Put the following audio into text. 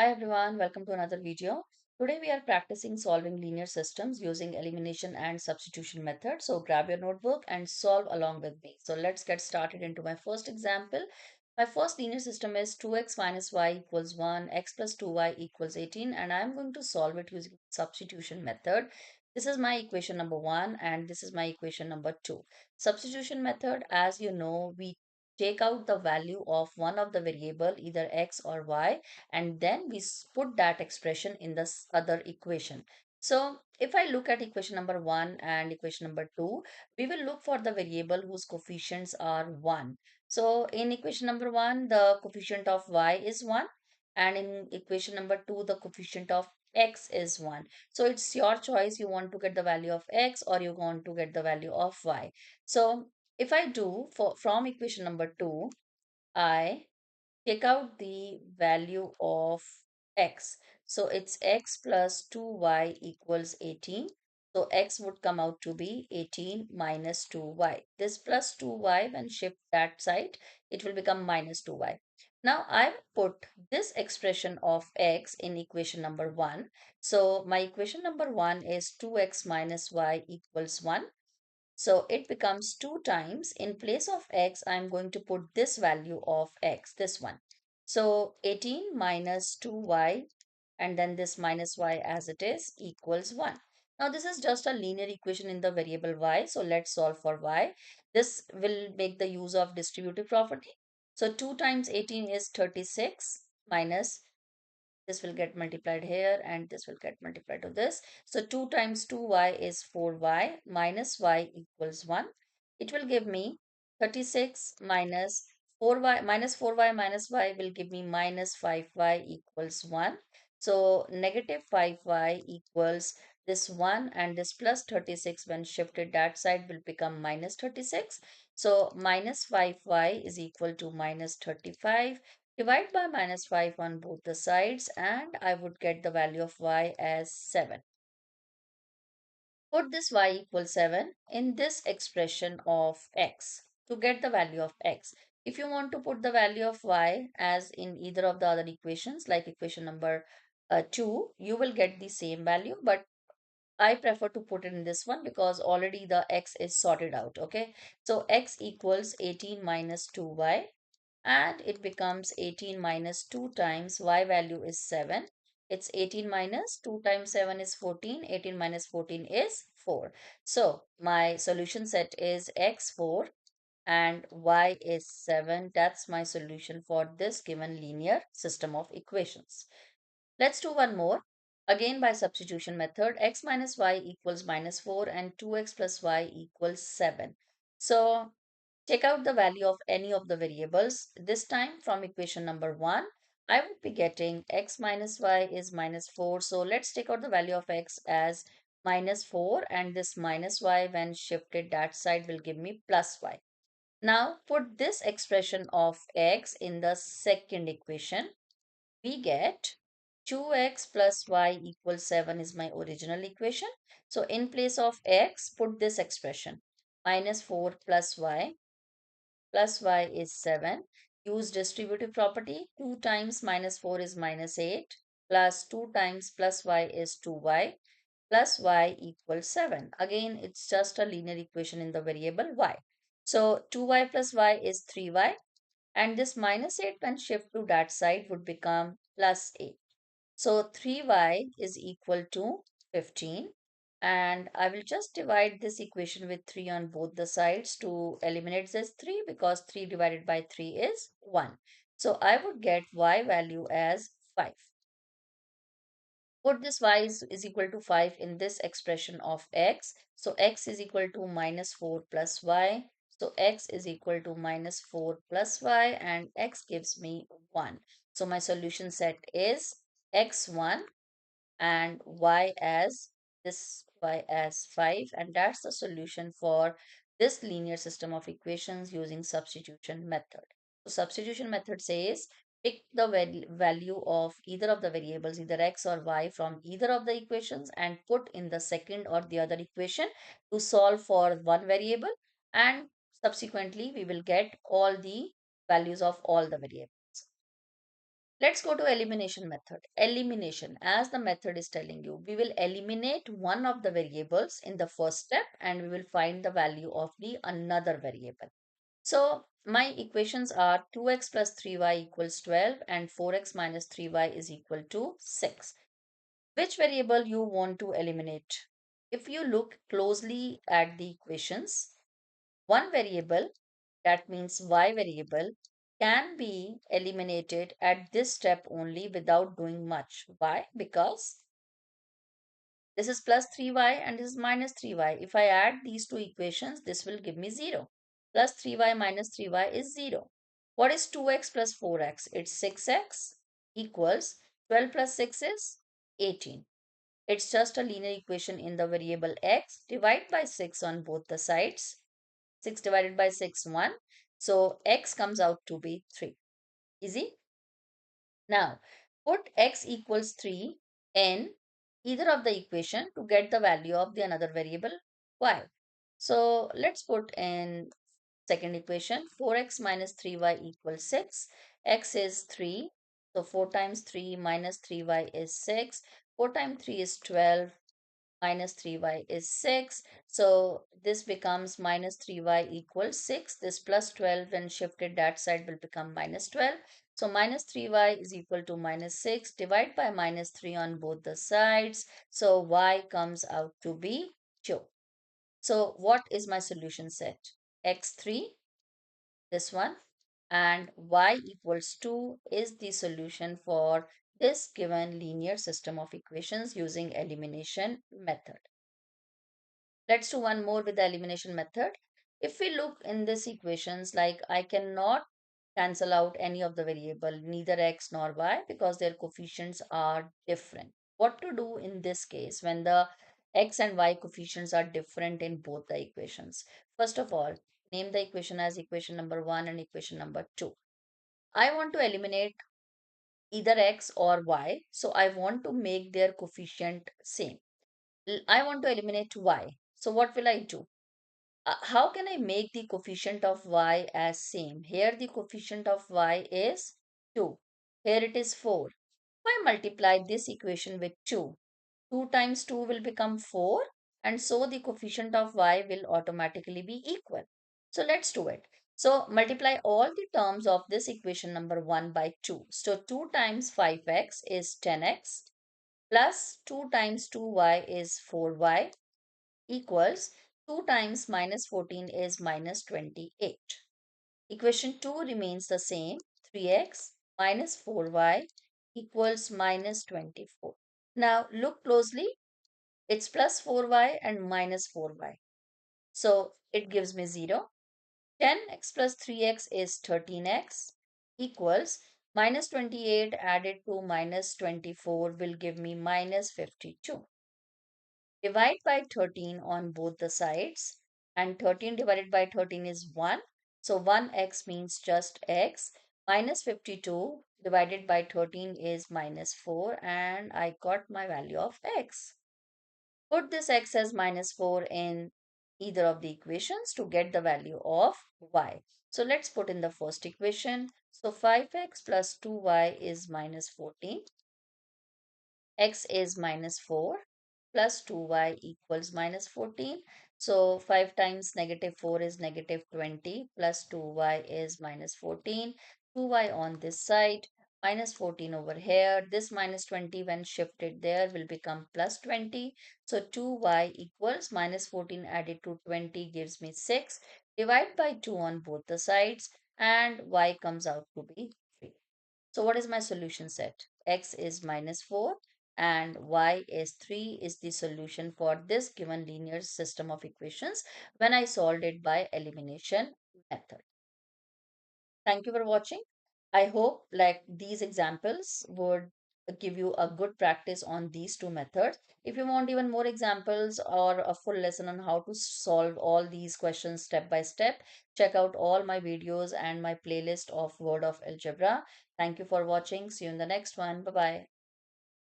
Hi everyone, welcome to another video. Today we are practicing solving linear systems using elimination and substitution method. So grab your notebook and solve along with me. So let's get started into my first example. My first linear system is 2x minus y equals 1, x plus 2y equals 18, and I'm going to solve it using substitution method. This is my equation number 1 and this is my equation number 2. Substitution method, as you know, we take out the value of one of the variable, either x or y, and then we put that expression in this other equation. So if I look at equation number 1 and equation number 2, we will look for the variable whose coefficients are 1. So in equation number 1, the coefficient of y is 1, and in equation number 2, the coefficient of x is 1. So it's your choice, you want to get the value of x or you want to get the value of y. So if I do from equation number 2, I take out the value of x. So it's x plus 2y equals 18. So x would come out to be 18 minus 2y. This plus 2y, when shift that side, it will become minus 2y. Now I will put this expression of x in equation number 1. So my equation number 1 is 2x minus y equals 1. So it becomes 2 times, in place of x, I'm going to put this value of x, this one. So 18 minus 2y and then this minus y as it is equals 1. Now this is just a linear equation in the variable y. So let's solve for y. This will make the use of distributive property. So 2 times 18 is 36 minus this will get multiplied here and this will get multiplied to this. So 2 times 2y is 4y minus y equals 1. It will give me 36 minus 4y minus 4y minus y will give me minus 5y equals 1. So negative 5y equals this 1 and this plus 36 when shifted that side will become minus 36. So minus 5y is equal to minus 35. Divide by minus 5 on both the sides and I would get the value of y as 7. Put this y equals 7 in this expression of x to get the value of x. If you want to put the value of y as in either of the other equations, like equation number 2, you will get the same value, but I prefer to put it in this one because already the x is sorted out. Okay, so x equals 18 minus 2y, and it becomes 18 minus 2 times y value is 7. It's 18 minus 2 times 7 is 14. 18 minus 14 is 4. So my solution set is x4 and y is 7. That's my solution for this given linear system of equations. Let's do one more. Again by substitution method, x minus y equals minus 4 and 2x plus y equals 7. So take out the value of any of the variables. This time from equation number 1, I would be getting x minus y is minus 4. So let's take out the value of x as minus 4 and this minus y when shifted that side will give me plus y. Now put this expression of x in the second equation. We get 2x plus y equals 7 is my original equation. So in place of x, put this expression minus 4 plus y is 7. Use distributive property. 2 times minus 4 is minus 8 plus 2 times plus y is 2y plus y equals 7. Again, it's just a linear equation in the variable y. So 2y plus y is 3y and this minus 8 when shift to that side would become plus 8. So 3y is equal to 15, and I will just divide this equation with 3 on both the sides to eliminate this 3 because 3 divided by 3 is 1. So I would get y value as 5. Put this y is equal to 5 in this expression of x. So x is equal to minus 4 plus y. So x is equal to minus 4 plus y and x gives me 1. So my solution set is x1 and y as this y as 5, and that's the solution for this linear system of equations using substitution method. So substitution method says pick the value of either of the variables, either x or y, from either of the equations and put in the second or the other equation to solve for one variable, and subsequently we will get all the values of all the variables. Let's go to elimination method. Elimination, as the method is telling you, we will eliminate one of the variables in the first step and we will find the value of the another variable. So my equations are 2x plus 3y equals 12 and 4x minus 3y is equal to 6. Which variable you want to eliminate? If you look closely at the equations, one variable, that means y variable, can be eliminated at this step only without doing much. Why? Because this is plus 3y and this is minus 3y. If I add these two equations, this will give me 0. Plus 3y minus 3y is 0. What is 2x plus 4x? It's 6x equals 12 plus 6 is 18. It's just a linear equation in the variable x. Divide by 6 on both the sides. 6 divided by 6, 1. So x comes out to be 3. Easy? Now, put x equals 3 in either of the equation to get the value of the another variable y. So let's put in second equation 4x minus 3y equals 6. X is 3. So 4 times 3 minus 3y is 6. 4 times 3 is 12 minus 3y is 6. So this becomes minus 3y equals 6. This plus 12 when shifted that side will become minus 12. So minus 3y is equal to minus 6. Divide by minus 3 on both the sides. So y comes out to be 2. So what is my solution set? X3, this one, and y equals 2 is the solution for this given linear system of equations using elimination method. Let's do one more with the elimination method. If we look in this equations, like I cannot cancel out any of the variable, neither x nor y, because their coefficients are different. What to do in this case when the x and y coefficients are different in both the equations? First of all, name the equation as equation number 1 and equation number 2. I want to eliminate either x or y, so I want to make their coefficient same. I want to eliminate y. So what will I do? How can I make the coefficient of y as same? Here the coefficient of y is 2. Here it is 4. If I multiply this equation with 2, 2 times 2 will become 4 and so the coefficient of y will automatically be equal. So let's do it. So multiply all the terms of this equation number 1 by 2. So 2 times 5x is 10x plus 2 times 2y is 4y equals 2 times minus 14 is minus 28. Equation 2 remains the same. 3x minus 4y equals minus 24. Now look closely. It's plus 4y and minus 4y. So it gives me 0. 10x plus 3x is 13x equals minus 28 added to minus 24 will give me minus 52. Divide by 13 on both the sides and 13 divided by 13 is 1. So 1x means just x. Minus 52 divided by 13 is minus 4 and I got my value of x. Put this x as minus 4 in either of the equations to get the value of y. So let's put in the first equation. So 5x plus 2y is minus 14. X is minus 4 plus 2y equals minus 14. So 5 times negative 4 is negative 20 plus 2y is minus 14. 2y on this side, minus 14 over here. This minus 20 when shifted there will become plus 20. So 2y equals minus 14 added to 20 gives me 6. Divide by 2 on both the sides and y comes out to be 3. So what is my solution set? X is minus 4 and y is 3 is the solution for this given linear system of equations when I solved it by elimination method. Thank you for watching. I hope like these examples would give you a good practice on these two methods. If you want even more examples or a full lesson on how to solve all these questions step by step, check out all my videos and my playlist of Word of Algebra. Thank you for watching. See you in the next one. Bye bye.